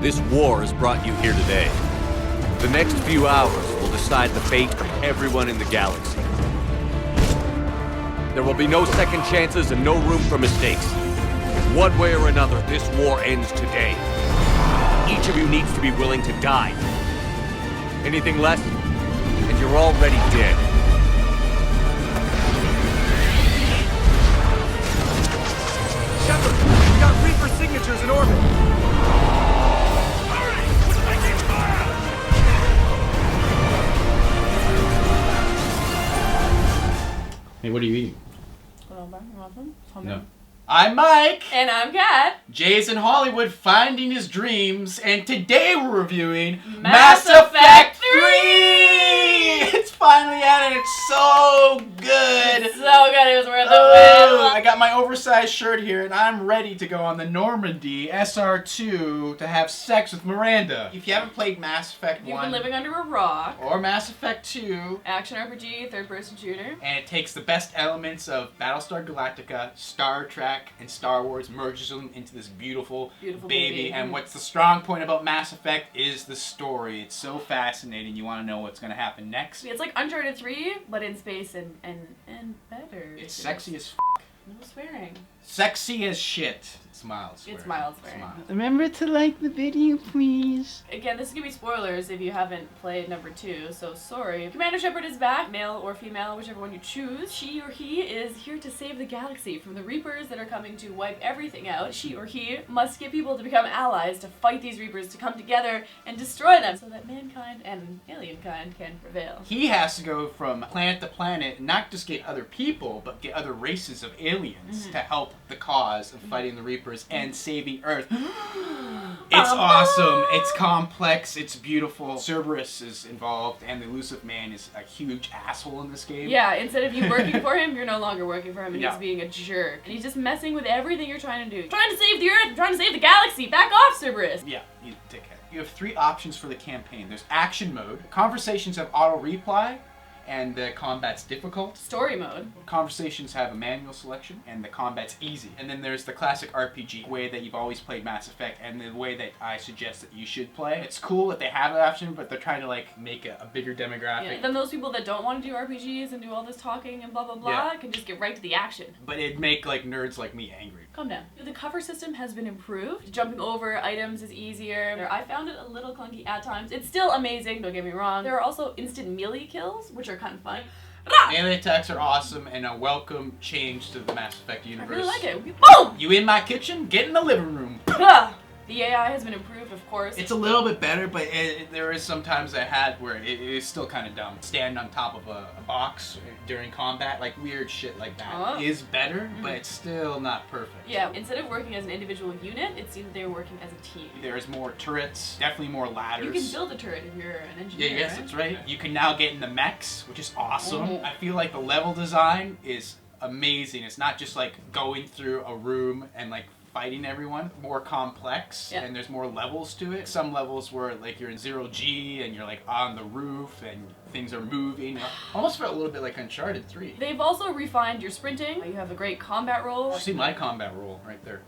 This war has brought you here today. The next few hours will decide the fate of everyone in the galaxy. There will be no second chances and no room for mistakes. One way or another, this war ends today. Each of you needs to be willing to die. Anything less, and you're already dead. Shepard, we got Reaper signatures in orbit. Hurry! We're taking fire! Hey, what are you eating? No. No. I'm Mike! And I'm Kat. Jay's in Hollywood finding his dreams, and today we're reviewing Mass Effect 3! It's finally out and it's so good! It's so good, it was worth the Oh, I wait. got my oversized shirt here and I'm ready to go on the Normandy SR2 to have sex with Miranda. If you haven't played Mass Effect 1 You've been living under a rock. or Mass Effect 2, Action RPG, third-person shooter. and it takes the best elements of Battlestar Galactica, Star Trek, and Star Wars, merges them into this beautiful, Beautiful baby. baby. And what's the strong point about Mass Effect is the story. It's so fascinating. You want to know what's going to happen next. It's like Uncharted 3, but in space and better. It's sexy as No swearing. sexy as shit. It's mild swearing. It's mild swearing. Remember to like the video, please. Again, this is gonna be spoilers if you haven't played number 2, so sorry. Commander Shepard is back, male or female, whichever one you choose. She or he is here to save the galaxy from the Reapers that are coming to wipe everything out. She or he must get people to become allies to fight these Reapers, to come together and destroy them so that mankind and alien kind can prevail. He has to go from planet to planet, not just get other people, but get other races of aliens to help the cause of fighting the Reapers and saving Earth. It's awesome. It's complex. It's beautiful. Cerberus is involved, and the Elusive Man is a huge asshole in this game. Yeah, instead of you working for him, you're no longer working for him, and Yeah. he's being a jerk. And he's just messing with everything you're trying to do. Trying to save the Earth, trying to save the galaxy. Back off, Cerberus. Yeah, you dickhead. You have 3 options for the campaign. There's action mode. Conversations have auto reply, and the combat's difficult. Story mode. Conversations have a manual selection, and the combat's easy. And then there's the classic RPG way that you've always played Mass Effect, and the way that I suggest that you should play. It's cool that they have that option, but they're trying to like make a bigger demographic. Yeah. Then those people that don't want to do RPGs and do all this talking and blah blah blah Yeah. can just get right to the action. But it'd make like nerds like me angry. Calm down. The cover system has been improved. Jumping over items is easier. I found it a little clunky at times. It's still amazing, don't get me wrong. There are also instant melee kills, which are kind of fun. Melee attacks are awesome and a welcome change to the Mass Effect I universe. really like it. Boom! You in my kitchen? Get in the living room. The AI has been improved, of course. It's a little bit better, but there is sometimes I had where it is still kind of dumb. Stand on top of a box during combat, like weird shit like that is better, but it's still not perfect. Yeah, instead of working as an individual unit, it seemed they were working as a team. There's more turrets, definitely more ladders. You can build a turret if you're an engineer. Yeah, yes, right? that's right. You can now get in the mechs, which is awesome. I feel like the level design is amazing. It's not just like going through a room and like fighting everyone. More complex, and there's more levels to it. Some levels where like you're in 0G and you're like on the roof and things are moving. Almost felt a little bit like Uncharted 3. They've also refined your sprinting. You have a great combat roll. You see my combat roll right there.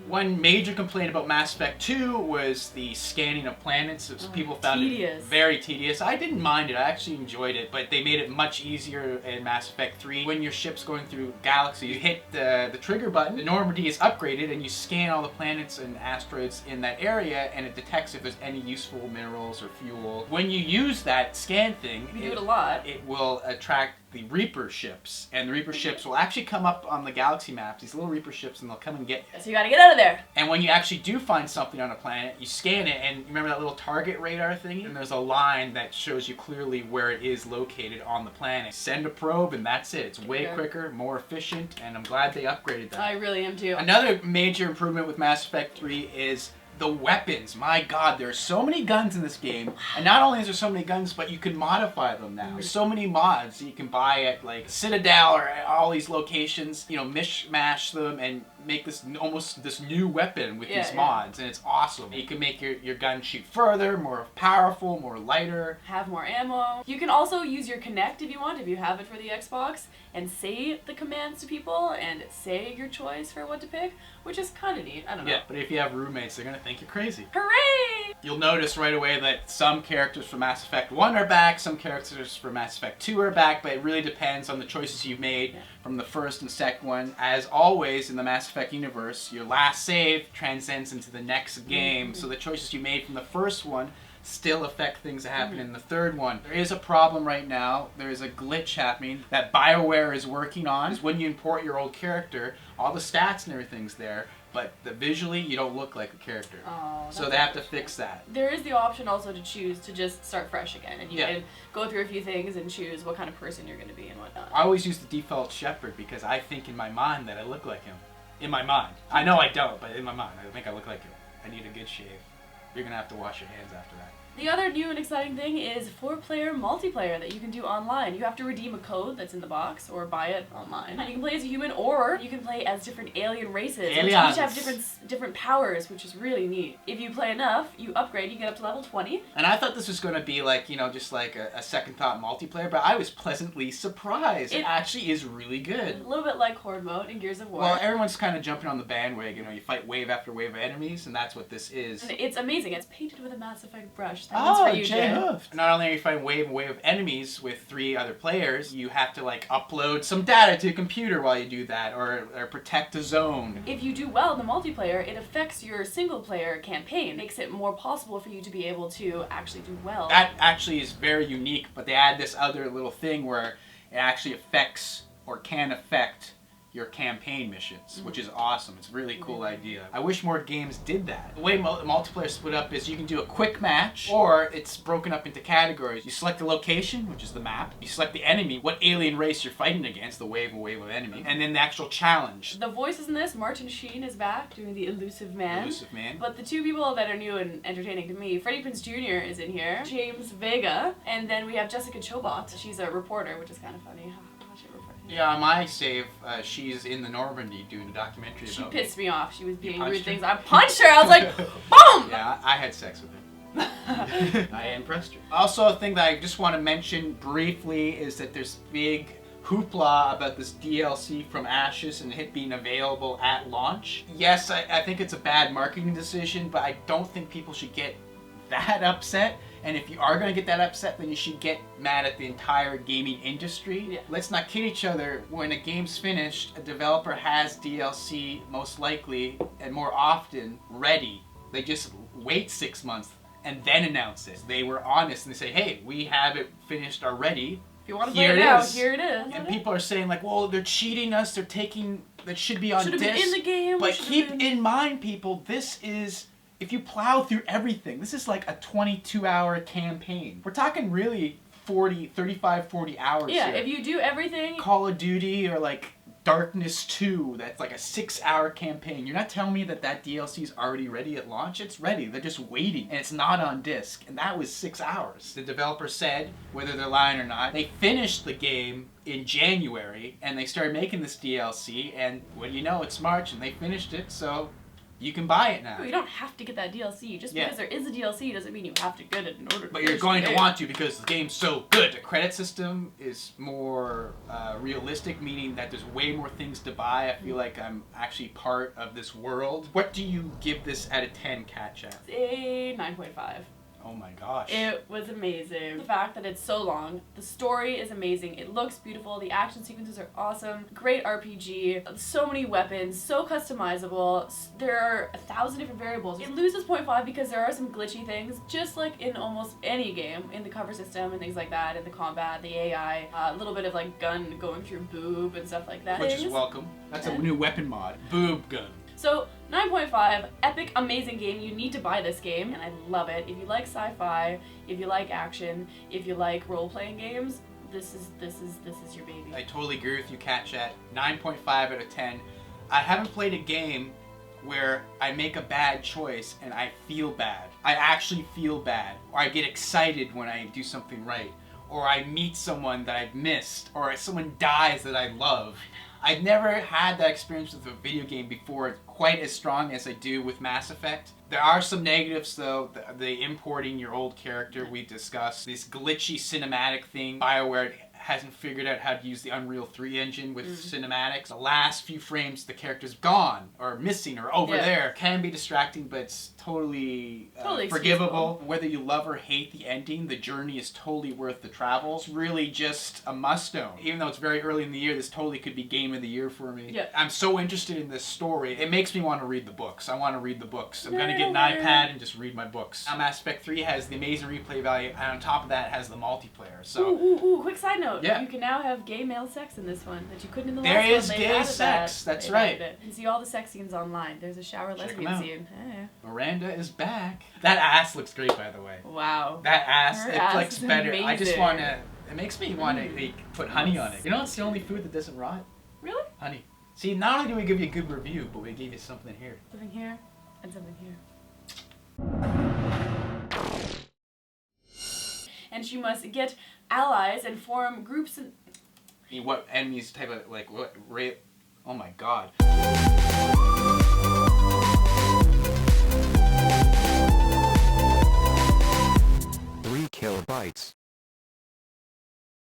One major complaint about Mass Effect 2 was the scanning of planets. People found tedious. it very tedious. I didn't mind it. I actually enjoyed it, but they made it much easier in Mass Effect 3. When your ship's going through galaxy, you hit the trigger button, the Normandy is upgraded, and you scan all the planets and asteroids in that area, and it detects if there's any useful minerals or fuel. When you use that scan thing, You do it a lot. It will attract the Reaper ships, and the Reaper ships will actually come up on the galaxy maps, these little Reaper ships, and they'll come and get you. So you gotta get out of there. And when you actually do find something on a planet, you scan it, and remember that little target radar thingy? And there's a line that shows you clearly where it is located on the planet. Send a probe, and that's it. It's way quicker, more efficient, and I'm glad they upgraded that. I really am too. Another major improvement with Mass Effect 3 is the weapons. My god, there are so many guns in this game, and not only is there so many guns, but you can modify them now. There's so many mods you can buy at like Citadel or at all these locations, you know, mishmash them and make this almost this new weapon with these mods, and it's awesome. You can make your gun shoot further, more powerful, more lighter. Have more ammo. You can also use your Kinect if you want, if you have it for the Xbox, and say the commands to people and say your choice for what to pick, which is kind of neat. I don't know. Yeah, but if you have roommates, they're gonna think you're crazy. Hooray! You'll notice right away that some characters from Mass Effect 1 are back, some characters from Mass Effect 2 are back, but it really depends on the choices you've made from the first and second one. As always in the Mass Effect universe, your last save transcends into the next game, so the choices you made from the first one still affect things that happen in the third one. There is a problem right now. There is a glitch happening that BioWare is working on. Is when you import your old character, all the stats and everything's there, but visually you don't look like the character. Oh, so they have to fix that. There is the option also to choose to just start fresh again, and you can go through a few things and choose what kind of person you're going to be and whatnot. I always use the default Shepherd because I think in my mind that I look like him. In my mind. I know I don't, but in my mind I think I look like him. I need a good shave. You're going to have to wash your hands after that. The other new and exciting thing is 4-player multiplayer that you can do online. You have to redeem a code that's in the box or buy it online. And you can play as a human, or you can play as different alien races, which each have different powers, which is really neat. If you play enough, you upgrade, you get up to level 20. And I thought this was going to be like, you know, just like a second thought multiplayer, but I was pleasantly surprised. It actually is really good. A little bit like Horde mode in Gears of War. Well, everyone's kind of jumping on the bandwagon. You know, you fight wave after wave of enemies, and that's what this is. And it's amazing. It's painted with a Mass Effect brush. Oh, Jay Hooft. Not only are you fighting wave and wave of enemies with 3 other players, you have to like upload some data to a computer while you do that, or protect a zone. If you do well in the multiplayer, it affects your single player campaign. It makes it more possible for you to be able to actually do well. That actually is very unique, but they add this other little thing where it actually affects or can affect your campaign missions, which is awesome. It's a really cool idea. I wish more games did that. The way multiplayer split up is you can do a quick match, or it's broken up into categories. You select the location, which is the map. You select the enemy, what alien race you're fighting against, the wave of enemy, and then the actual challenge. The voices in this, Martin Sheen is back doing the Elusive Man. Elusive Man. But the 2 people that are new and entertaining to me, Freddie Prinze Jr. is in here, James Vega, and then we have Jessica Chobot. She's a reporter, which is kind of funny. Yeah, on my save, she's in the Normandy doing a documentary about She pissed me off. She was being rude her? things. I punched her. I was like, boom! Yeah, I had sex with her. I impressed her. Also, a thing that I just want to mention briefly is that there's big hoopla about this DLC from Ashes and it being available at launch. Yes, I think it's a bad marketing decision, but I don't think people should get that upset. And if you are going to get that upset, then you should get mad at the entire gaming industry. Yeah. Let's not kid each other. When a game's finished, a developer has DLC most likely and more often ready. They just wait 6 months and then announce it. They were honest and they say, hey, we have it finished already. If you want to play it out, here it is. And people are saying like, well, they're cheating us. They're taking, that should be on disc. Should have been in the game. But keep in mind, people, this is... If you plow through everything, this is like a 22-hour campaign. We're talking really 35, 40 hours Yeah, here. if you do everything... Call of Duty or like Darkness 2, that's like a 6-hour campaign. You're not telling me that that DLC is already ready at launch? It's ready. They're just waiting. And it's not on disc. And that was 6 hours. The developer said, whether they're lying or not, they finished the game in January and they started making this DLC. And what do you know? It's March and they finished it, so... You can buy it now. You don't have to get that DLC. Just because there is a DLC doesn't mean you have to get it in order to But you're going to want to because the game's so good. The credit system is more realistic, meaning that there's way more things to buy. I feel like I'm actually part of this world. What do you give this out of 10, Katja? It's a 9.5. Oh my gosh. It was amazing. The fact that it's so long, the story is amazing, it looks beautiful, the action sequences are awesome, great RPG, so many weapons, so customizable, there are 1,000 different variables. It loses 0.5 because there are some glitchy things, just like in almost any game, in the cover system and things like that, in the combat, the AI, a little bit of like gun going through boob and stuff like that. Which is welcome. That's a new weapon mod. Boob gun. So, 9.5, epic, amazing game. You need to buy this game, and I love it. If you like sci-fi, if you like action, if you like role-playing games, this is your baby. I totally agree with you, Katchat. 9.5 out of 10. I haven't played a game where I make a bad choice and I feel bad. I actually feel bad. Or I get excited when I do something right. Or I meet someone that I've missed. Or someone dies that I love. I've never had that experience with a video game before quite as strong as I do with Mass Effect. There are some negatives though, the importing your old character we discussed, this glitchy cinematic thing. BioWare hasn't figured out how to use the Unreal 3 engine with cinematics. The last few frames the character's gone or missing or over there can be distracting, but it's totally forgivable. Whether you love or hate the ending, the journey is totally worth the travel. It's really just a must-own. Even though it's very early in the year, this totally could be Game of the Year for me. Yeah. I'm so interested in this story. It makes me want to read the books. I want to read the books. I'm going to get an iPad and just read my books. Now Mass Effect 3 has the amazing replay value, and on top of that it has the multiplayer. So ooh, quick side note. Yeah. You can now have gay male sex in this one that you couldn't in the last there one. is They've gay added sex. that. That's They've right. added it. You can see all the sex scenes online. There's a shower Check 'em lesbian out. scene. Hey. Miranda is back. That ass looks great, by the way. Wow. That ass, Her it ass looks is better. I just amazing. want to. It makes me want to put honey on it. You know, it's the only food that doesn't rot. Really? Honey. See, not only do we give you a good review, but we gave you something here. Something here and something here. And she must get allies and form groups and... What enemies type of, like, what rate? Oh my god. 3 kilobytes.